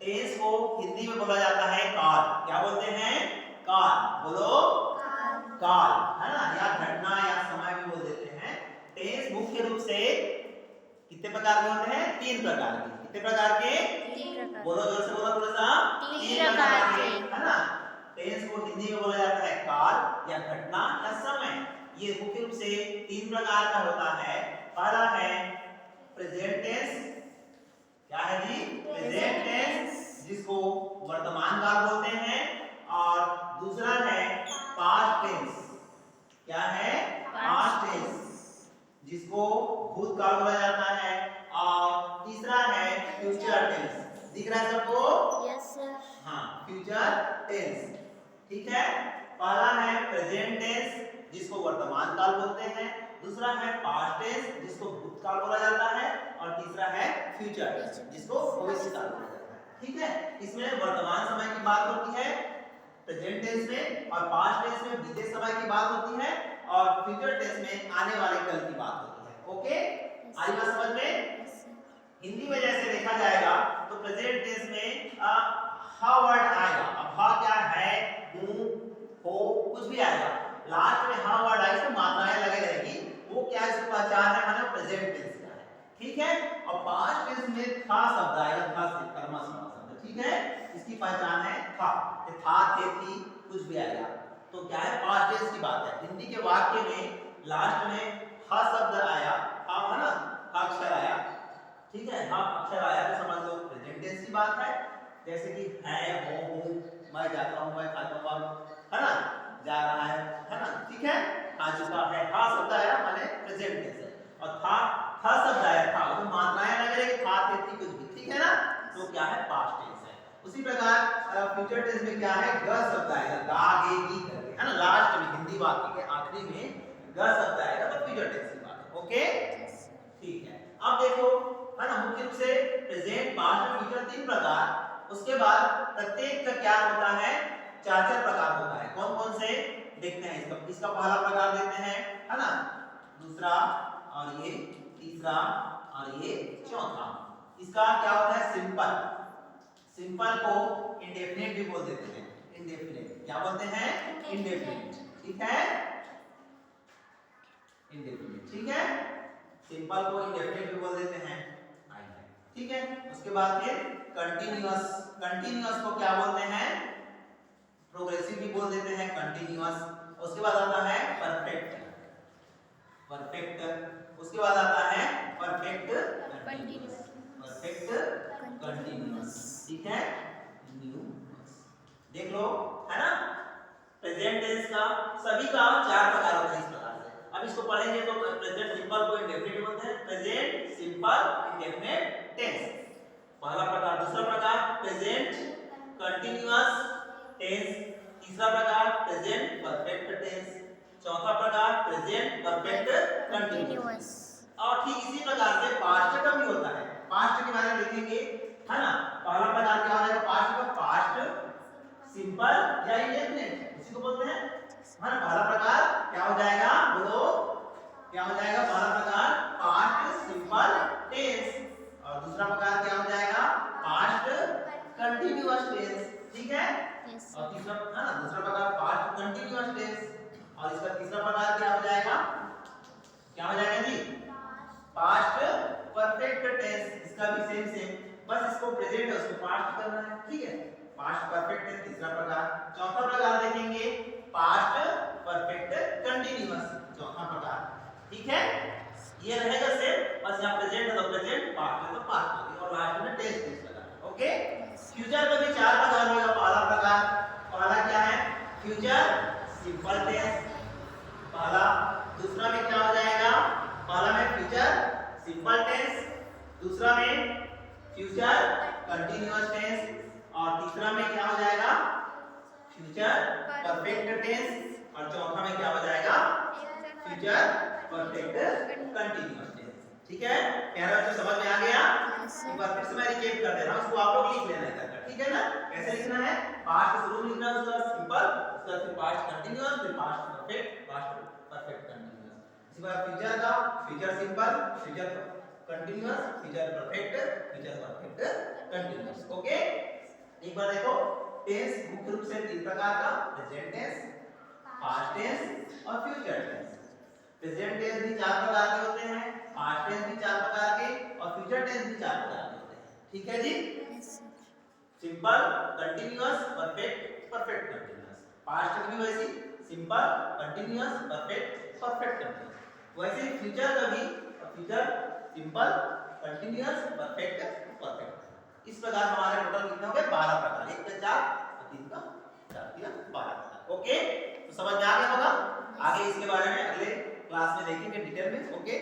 Tense को हिंदी में बोला जाता है काल। क्या बोलते हैं? काल। बोलो काल, है ना, या घटना या समय भी बोल देते हैं। टेंस मुख्य रूप से कितने प्रकार के होते हैं? 3 प्रकार के। कितने प्रकार के? 3 प्रकार। बोलो जोर से, बोलो थोड़ा सा। 3 प्रकार के, है ना। टेंस को हिंदी में बोला जाता है काल या घटना या समय। ये मुख्य रूप से 3 प्रकार का होता है। पहला है प्रेजेंट टेंस। क्या है जी? प्रेजेंट टेंस, जिसको वर्तमान काल बोलते हैं। और दूसरा है पास्ट टेंस। क्या है? पास्ट टेंस, जिसको भूतकाल बोला जाता है। और तीसरा है फ्यूचर टेंस। दिख रहा है सबको? Yes sir. हाँ, फ्यूचर टेंस। ठीक है। पहला है प्रेजेंट टेंस, जिसको वर्तमान काल बोलते हैं। दूसरा है पास्ट टेंस, जिसको भूतकाल बोला जाता है। और तीसरा है फ्यूचर टेंस, जिसको भविष्य काल बोला जाता है। ठीक है। इसमें वर्तमान समय की बात होती है प्रेजेंट टेंस में, और पास्ट टेंस में बीते समय की बात होती है, और फ्यूचर टेंस में आने वाले कल की बात होती है। ओके, आई बात समझ में? हिंदी में जैसे देखा जाएगा तो प्रेजेंट टेंस में हा वर्ड आएगा। अब हा क्या है? हूं, हो, कुछ भी आएगा। लास्ट में हा वर्ड आएगा, इसमें मात्राएं लगे रहेगी। वो क्या इसकी पहचान है? माने प्रेजेंट टेंस का है। ठीक है। और पास्ट टेंस में था शब्द आएगा, था से कर्मश शब्द। ठीक है। इसकी पहचान है था। था, थे, थी, कुछ भी आएगा तो क्या है? पास्ट टेंस की बात है। हिंदी के वाक्य में लास्ट में हा शब्द आया, हा, है ना, हा अक्षर आया। ठीक है। हा अक्षर आया तो समझ लो प्रेजेंट टेंस की बात है। जैसे कि है, हो, हूं, मैं जाता हूं, मैं खाता हूं, है ना, जा रहा है ना। ठीक है। आ चुका है, हा शब्द आया माने प्रेजेंट टेंस है। और था शब्द आया, था, तो मात्राएं लग रही है, था, थे, थी, कुछ भी। ठीक है ना, तो क्या है? पास्ट टेंस है। उसी प्रकार फ्यूचर टेंस में क्या है? ग शब्द आएगा, गा, गे, गी करके, है ना। लास्ट में हिंदी वाक्य के आखिरी में ग शब्द आएगा तो फ्यूचर टेंस की बात है। ओके, ठीक है। अब देखो, है ना, मुख्य रूप से प्रेजेंट, पास्ट और फ्यूचर 3 प्रकार। उसके बाद प्रत्येक का क्या होता है? 4 प्रकार होता है। कौन कौन से देखते हैं? इसका पहला प्रकार देखते हैं, है ना, दूसरा, और ये तीसरा, और ये चौथा। इसका क्या होता है? सिंपल। सिंपल को इंडेफिनिट भी बोल देते हैं। इंडेफिनिट क्या बोलते हैं? इंडेफिनिट। ठीक है, इंडेफिनिट। ठीक है। सिंपल को इंडेफिनिट भी बोल देते हैं। ठीक है। उसके बाद फिर कंटीन्यूअस। कंटीन्यूअस को क्या बोलते हैं? प्रोग्रेसिव भी बोल देते हैं, कंटीन्यूअस। उसके बाद आता है परफेक्ट। परफेक्ट। उसके बाद आता है परफेक्ट कंटीन्यूअस। Perfect continuous. ठीक है। न्यूअस देख लो, है ना। प्रेजेंट टेंस का सभी का 4 प्रकार होता है इस प्रकार से। अब इसको पढ़ेंगे तो प्रेजेंट सिंपल को इंडेफिनिट बोलते हैं। प्रेजेंट सिंपल इंडेफिनिट टेंस पहला प्रकार। दूसरा प्रकार प्रेजेंट कंटीन्यूअस टेंस। तीसरा प्रकार प्रेजेंट परफेक्ट टेंस। चौथा प्रकार प्रेजेंट परफेक्ट कंटीन्यूअस। और ठीक इसी प्रकार से पास्ट का भी होता है। पास्ट के बारे में देखेंगे, है ना। पहला प्रकार क्या हो जाएगा पास्ट का? पास्ट सिंपल या इंडेफिनिट, इसी को बोलते हैं। हमारा पहला प्रकार क्या हो जाएगा? बोलो क्या हो जाएगा? पहला प्रकार पास्ट सिंपल टेंस। और दूसरा प्रकार क्या हो जाएगा? Past continuous tense. ठीक है। और तीसरा, है ना, दूसरा प्रकार पास्ट कंटीन्यूअस टेंस। और इसका तीसरा प्रकार क्या हो जाएगा? क्या हो जाएगा जी? Past perfect tense. इसका भी सेम, बस इसको प्रेजेंट है उसको पास्ट करना है। ठीक है। पास्ट परफेक्ट टेंस तीसरा प्रकार। चौथा प्रकार देखेंगे पास्ट परफेक्ट कंटीन्यूअस, चौथा प्रकार। ठीक है। ये रहेगा सेम, बस यहां प्रेजेंट है तो प्रेजेंट, पास्ट है तो पास्ट होगी, और लास्ट में टेंस टेंस लगा। ओके। फ्यूचर का भी 4 प्रकार होगा। पहला प्रकार, पहला क्या है? फ्यूचर सिंपल टेंस पहला। दूसरा में क्या हो जाएगा? पहला में फ्यूचर सिंपल टेंस, दूसरा में फ्यूचर कंटीन्यूअस टेंस, और तीसरा में क्या हो जाएगा? फ्यूचर परफेक्ट टेंस, और चौथा में क्या हो जाएगा? Future perfect continuous tense. ठीक है। प्यारा बच्चों, समझ में आ गया? एक बार फिर से मैं रिकेप कर दे रहा हूं, इसको आप लोग लिख लेना है। ठीक है ना। कैसे लिखना है? पास्ट शुरू में लिखना है, उसका सिंपल, उसका फिर पास्ट कंटीन्यूअस, फिर past perfect, past perfect continuous. इसी बार फ्यूचर का future simple, future continuous, future perfect, future perfect continuous. Okay, एक बार देखो, टेंस मुख्य रूप से तीन प्रकार का, प्रेजेंट टेंस, पास्ट टेंस और फ्यूचर टेंस। प्रेजेंट टेंस भी चार प्रकार के होते हैं, पास्ट टेंस भी चार प्रकार के और फ्यूचर टेंस भी चार प्रकार के होते हैं। ठीक है जी? Simple, continuous, perfect, perfect continuous. Past में भी वैसे simple, continuous, perfect, perfect continuous. वैसे फ्यूचर का भी, future simple, continuous, perfect, perfect. इस प्रकार हमारे टोटल कितने हो गए? 12 प्रकार। 1 का 4 और 3 का 4 दिया 12 प्रकार। ओके, तो समझ में आ गया होगा। आगे इसके बारे में अगले क्लास में देखेंगे डिटेल में। ओके।